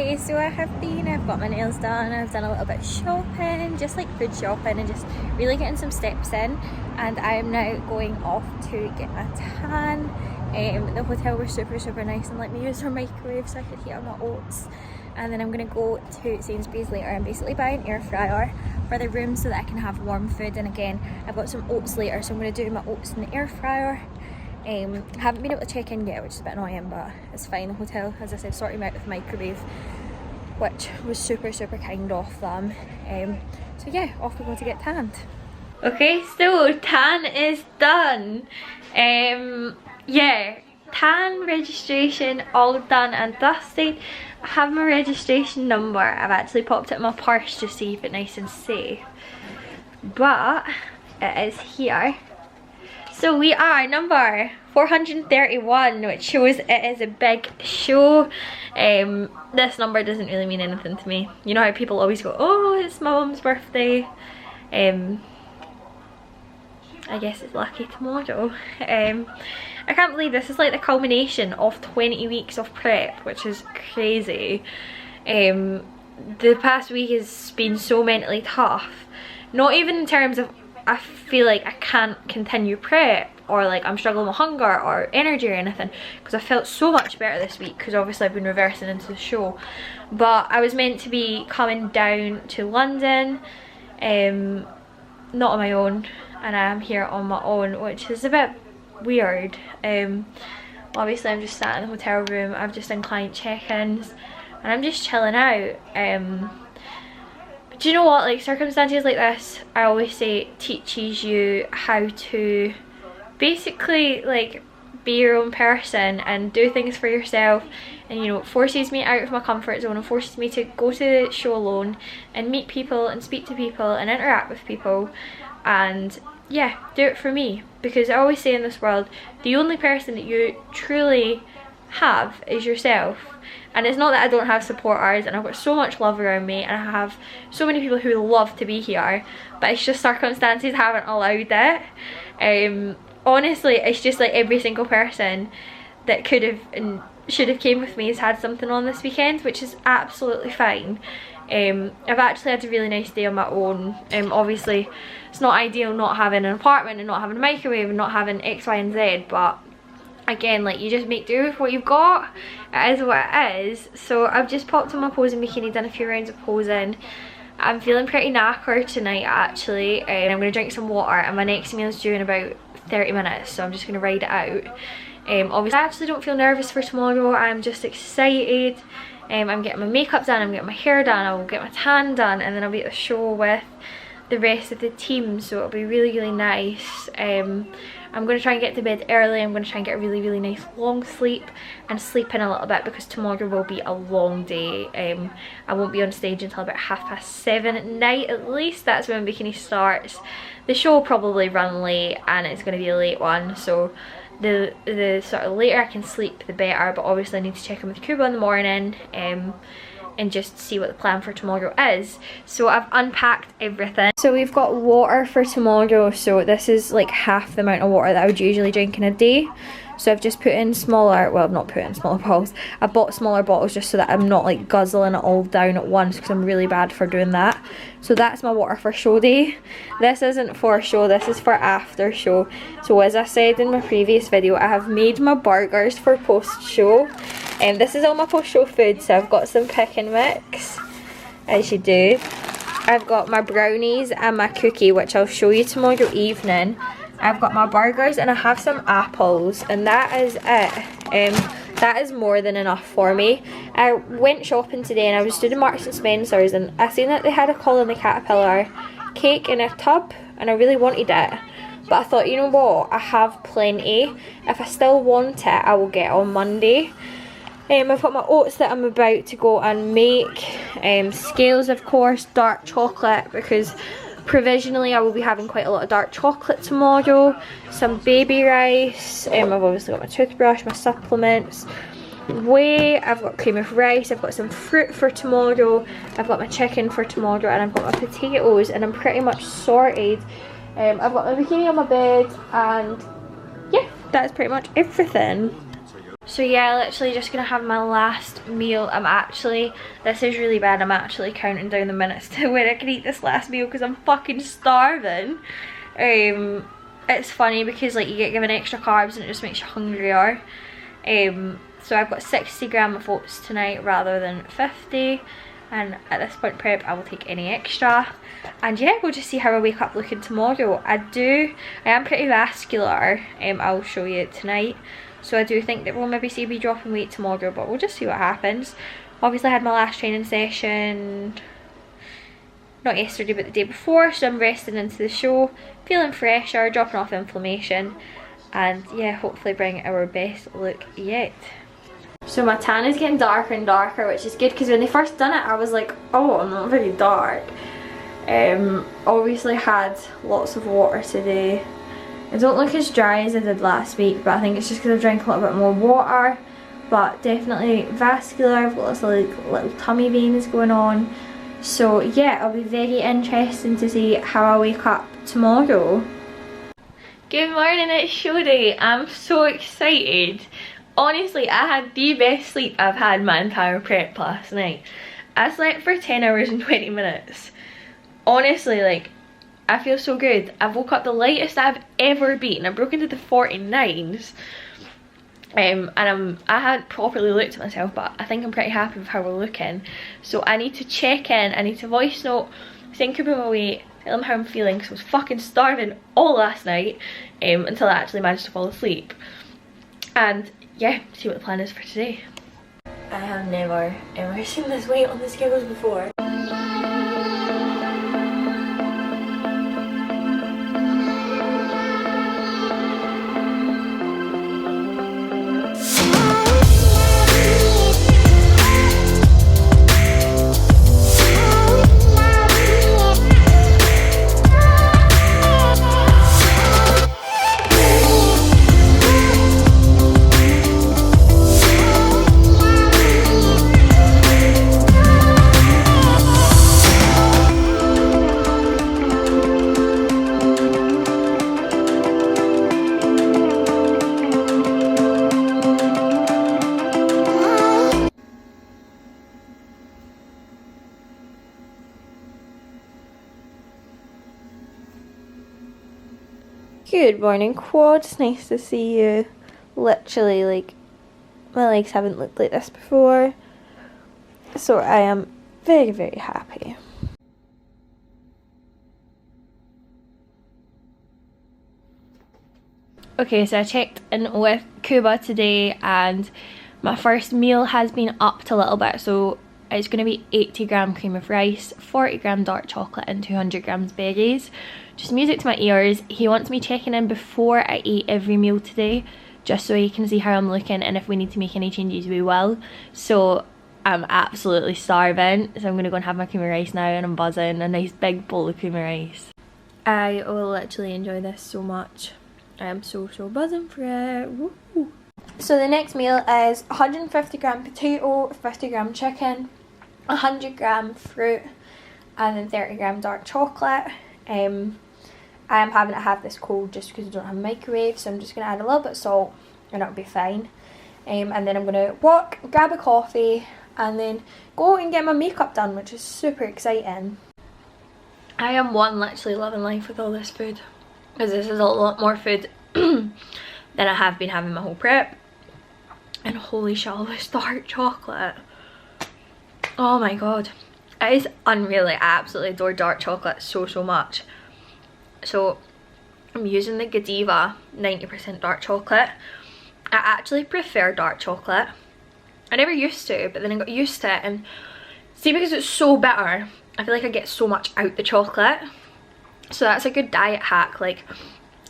Okay, so I've got my nails done, I've done a little bit of shopping, just like food shopping and just really getting some steps in, and I am now going off to get a tan. The hotel was super nice and let me use their microwave so I could heat up my oats, and then I'm going to go to Sainsbury's later and basically buy an air fryer for the room so that I can have warm food. And again, I've got some oats later, so I'm going to do my oats in the air fryer. I haven't been able to check in yet, which is a bit annoying, but it's fine. The hotel, as I said, sorted me out with the microwave, which was super kind of them. So yeah, off we go to get tanned. Okay, so tan is done. Yeah, tan registration all done and dusted. I have my registration number. I've actually popped it in my purse to see if it's nice and safe, but it is here. So we are number 431, which shows it is a big show. This number doesn't really mean anything to me. You know how people always go, oh, it's my mum's birthday. I guess it's lucky tomorrow. I can't believe this is like the culmination of 20 weeks of prep, which is crazy. The past week has been so mentally tough. Not even in terms of I feel like I can't continue prep or like I'm struggling with hunger or energy or anything, because I felt so much better this week because obviously I've been reversing into the show. But I was meant to be coming down to London, not on my own, and I'm here on my own, which is a bit weird. Obviously I'm just sat in the hotel room, I've just done client check-ins and I'm just chilling out. Do you know what, like circumstances like this, I always say, teaches you how to basically like be your own person and do things for yourself, and you know, it forces me out of my comfort zone and forces me to go to the show alone and meet people and speak to people and interact with people, and yeah, do it for me. Because I always say in this world, the only person that you truly have is yourself. And it's not that I don't have supporters, and I've got so much love around me and I have so many people who love to be here, but it's just circumstances haven't allowed it. Honestly, it's just like every single person that could have and should have came with me has had something on this weekend, which is absolutely fine. I've actually had a really nice day on my own. Obviously it's not ideal not having an apartment and not having a microwave and not having X, Y and Z, but again, like, you just make do with what you've got. It is what it is. So I've just popped on my posing bikini, done a few rounds of posing. I'm feeling pretty knackered tonight actually, and I'm going to drink some water, and my next meal is due in about 30 minutes, so I'm just going to ride it out. Obviously I actually don't feel nervous for tomorrow, I'm just excited. I'm getting my makeup done, I'm getting my hair done, I will get my tan done, and then I'll be at the show with the rest of the team, so it'll be really nice. I'm going to try and get to bed early. I'm going to try and get a really nice long sleep and sleep in a little bit, because tomorrow will be a long day. I won't be on stage until about 7:30 at night at least. That's when Bikini starts. The show will probably run late and it's going to be a late one, so the sort of later I can sleep the better. But obviously I need to check in with Kuba in the morning and just see what the plan for tomorrow is. So I've unpacked everything. So we've got water for tomorrow, so this is like half the amount of water that I would usually drink in a day. So I've just put in smaller, well, I've not put in smaller bottles, I bought smaller bottles just so that I'm not like guzzling it all down at once, because I'm really bad for doing that. So that's my water for show day. This isn't for show, this is for after show. So as I said in my previous video, I have made my burgers for post show. And this is all my post show food. So I've got some pick and mix, as you do. I've got my brownies and my cookie, which I'll show you tomorrow evening. I've got my burgers and I have some apples, and that is it. That is more than enough for me. I went shopping today and I was doing Marks and Spencer's, and I seen that they had a Colin the Caterpillar cake in a tub, and I really wanted it. But I thought, you know what, I have plenty. If I still want it, I will get it on Monday. I've got my oats that I'm about to go and make. Scales, of course, dark chocolate, because provisionally I will be having quite a lot of dark chocolate tomorrow. Some baby rice. I've obviously got my toothbrush, my supplements. Whey, I've got cream of rice, I've got some fruit for tomorrow, I've got my chicken for tomorrow, and I've got my potatoes, and I'm pretty much sorted. I've got my bikini on my bed, and yeah, that's pretty much everything. So yeah, literally just gonna have my last meal. This is really bad, I'm actually counting down the minutes to when I can eat this last meal because I'm fucking starving. It's funny because like you get given extra carbs and it just makes you hungrier. So I've got 60 grams of oats tonight rather than 50, and at this point prep I will take any extra. And yeah, we'll just see how I wake up looking tomorrow. I am pretty vascular, I'll show you tonight. So I do think that we'll maybe see me dropping weight tomorrow, but we'll just see what happens. Obviously I had my last training session, not yesterday but the day before, so I'm resting into the show, feeling fresher, dropping off inflammation, and yeah, hopefully bring our best look yet. So my tan is getting darker and darker, which is good because when they first done it I was like, oh, I'm not very dark. Obviously had lots of water today. I don't look as dry as I did last week, but I think it's just because I've drank a little bit more water. But definitely vascular, I've got lots of like little tummy veins going on. So yeah, it'll be very interesting to see how I wake up tomorrow. Good morning, it's show day. I'm so excited. Honestly, I had the best sleep I've had my entire prep last night. I slept for 10 hours and 20 minutes. Honestly, like, I feel so good. I woke up the lightest I've ever been. I broke into the 49s. And I hadn't properly looked at myself, but I think I'm pretty happy with how we're looking. So I need to check in, I need to voice note, think about my weight, tell them how I'm feeling, because I was fucking starving all last night until I actually managed to fall asleep. And yeah, see what the plan is for today. I have never ever seen this weight on the scales before. Good morning, quad. It's nice to see you. Literally, like, my legs haven't looked like this before, so I am very, very happy. Okay, so I checked in with Cuba today and my first meal has been upped a little bit, so it's going to be 80 gram cream of rice, 40 gram dark chocolate and 200 grams berries. Just music to my ears. He wants me checking in before I eat every meal today, just so he can see how I'm looking, and if we need to make any changes we will. So I'm absolutely starving, so I'm going to go and have my cream of rice now, and I'm buzzing. A nice big bowl of cream of rice. I will literally enjoy this so much. I am so buzzing for it. Woo. So the next meal is 150 gram potato, 50 gram chicken, 100 gram fruit, and then 30 gram dark chocolate. I am having to have this cold just because I don't have a microwave, so I'm just going to add a little bit of salt and it'll be fine. And then I'm going to walk, grab a coffee, and then go and get my makeup done, which is super exciting. I am literally loving life with all this food, because this is a lot more food than I have been having my whole prep. And holy shit, all this dark chocolate. Oh my god. It is unreal. I absolutely adore dark chocolate so much. So I'm using the Godiva 90% dark chocolate. I actually prefer dark chocolate. I never used to, but then I got used to it, and see, because it's so bitter, I feel like I get so much out the chocolate. So that's a good diet hack. Like,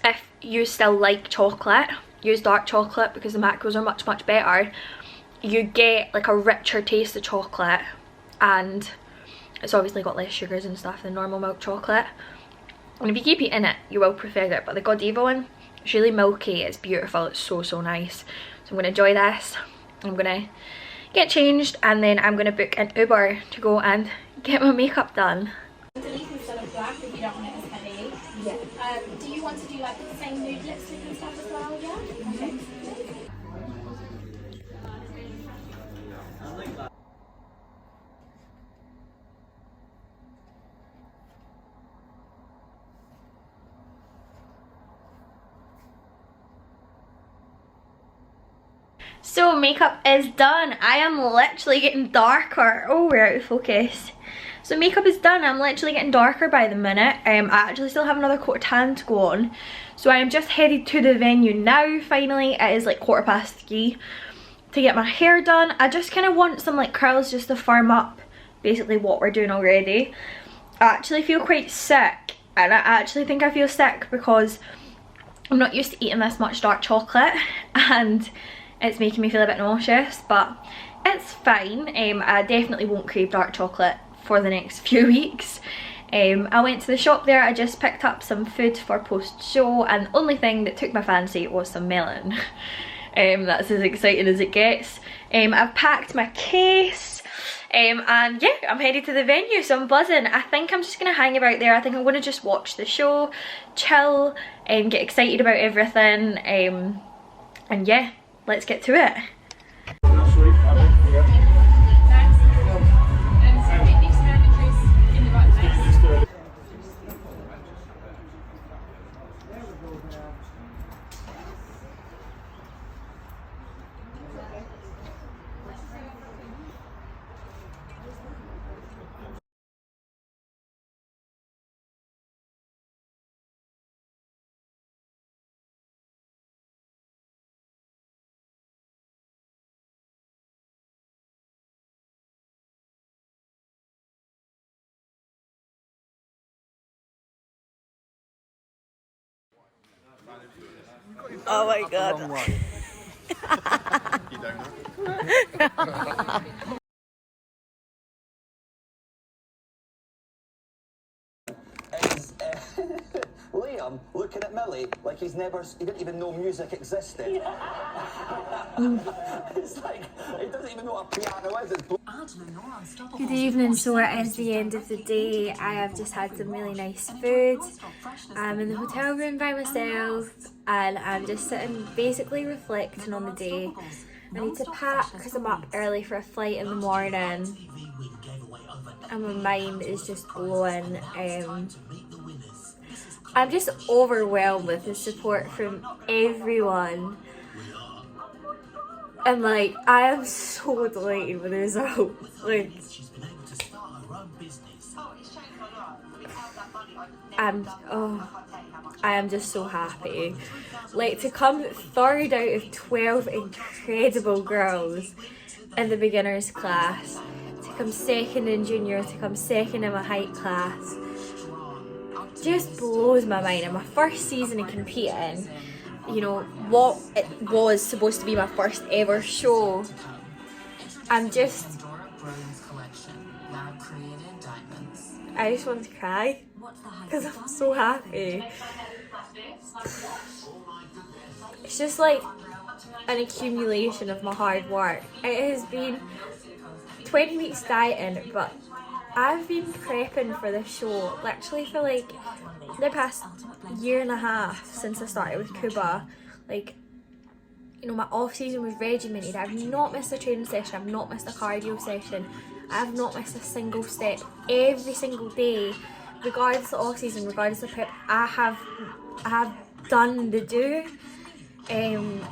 if you still like chocolate, use dark chocolate because the macros are much better. You get like a richer taste of chocolate, and it's obviously got less sugars and stuff than normal milk chocolate. And if you keep eating it, you will prefer it. But the Godiva one, it's really milky, it's beautiful, it's so nice. So I'm going to enjoy this. I'm going to get changed, and then I'm going to book an Uber to go and get my makeup done. Underneath instead of black, if you don't want it as heavy. Yeah. Do you want to do like the same nude lipstick and stuff as well? Yeah. Okay. So makeup is done. I am literally getting darker. Oh, we're out of focus. So makeup is done. I'm literally getting darker by the minute. I actually still have another coat of tan to go on. So I am just headed to the venue now, finally. It is like 3:15 to get my hair done. I just kind of want some like curls just to firm up basically what we're doing already. I actually feel quite sick, and I actually think I feel sick because I'm not used to eating this much dark chocolate and it's making me feel a bit nauseous, but it's fine. I definitely won't crave dark chocolate for the next few weeks. I went to the shop there. I just picked up some food for post-show, and the only thing that took my fancy was some melon. That's as exciting as it gets. I've packed my case, and yeah, I'm headed to the venue, so I'm buzzing. I think I'm just gonna hang about there. I think I'm gonna just watch the show, chill, get excited about everything, and yeah, let's get to it. Oh my god. You don't know? Is Liam looking at Millie like he didn't even know music existed. It's like, he doesn't even know what a piano is. Good evening. So it is the end of the day. I have just had some really nice food. I'm in the hotel room by myself and I'm just sitting basically reflecting on the day. I need to pack because I'm up early for a flight in the morning and my mind is just blowing. I'm just overwhelmed with the support from everyone. And like, I am so delighted with the result. Like, I am just so happy. Like, to come third out of 12 incredible girls in the beginners class, to come second in junior, to come second in my height class, just blows my mind. And my first season of competing, you know, what it was supposed to be my first ever show, I just want to cry because I'm so happy. It's just like an accumulation of my hard work. It has been 20 weeks dieting, but I've been prepping for this show literally for like the past year and a half since I started with Cuba. Like, you know, my off season was regimented. I've not missed a training session, I've not missed a cardio session, I've not missed a single step. Every single day, regardless of off season, regardless of prep, I have done the do. And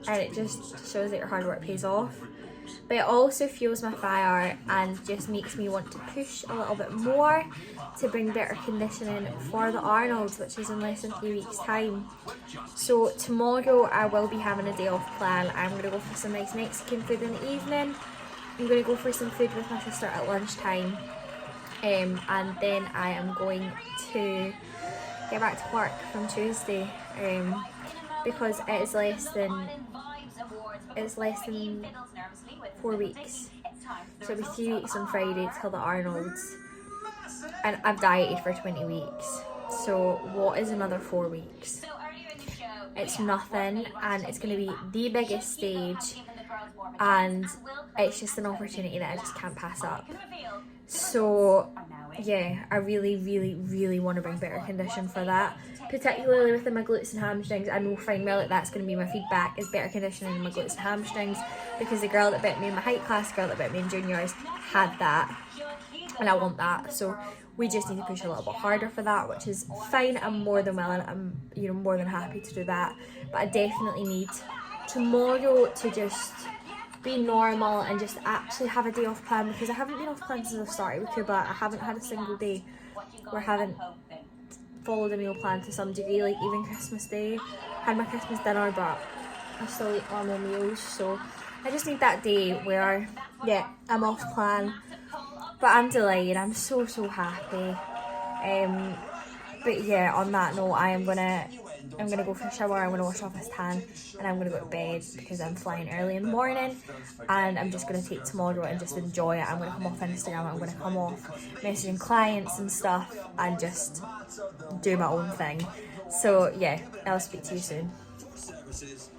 it just shows that your hard work pays off. But it also fuels my fire and just makes me want to push a little bit more to bring better conditioning for the Arnold's, which is in less than 3 weeks time. So tomorrow I will be having a day off plan. I'm going to go for some nice Mexican food in the evening. I'm going to go for some food with my sister at lunchtime. And then I am going to get back to work from Tuesday, because it's less than 4 weeks. So it'll be 3 weeks on Friday till the Arnold's, and I've dieted for 20 weeks. So what is another 4 weeks? It's nothing, and it's going to be the biggest stage, and it's just an opportunity that I just can't pass up. So yeah, I really want to bring better condition for that, particularly within my glutes and hamstrings. I know fine well that that's going to be my feedback, is better conditioning in my glutes and hamstrings, because the girl that beat me in my height class, the girl that beat me in juniors, had that, and I want that. So we just need to push a little bit harder for that, which is fine. I'm more than willing, I'm, you know, more than happy to do that. But I definitely need tomorrow to just be normal and just actually have a day off plan, because I haven't been off plan since I started with Cuba. I haven't had a single day where I haven't followed a meal plan to some degree. Like even Christmas Day, had my Christmas dinner, but I still eat normal meals. So I just need that day where, yeah, I'm off plan. But I'm delighted, I'm so happy. But yeah, on that note, I'm gonna go for a shower, I'm gonna wash off this tan, and I'm gonna go to bed because I'm flying early in the morning, and I'm just gonna take tomorrow and just enjoy it. I'm gonna come off Instagram, I'm gonna come off messaging clients and stuff, and just do my own thing. So yeah, I'll speak to you soon.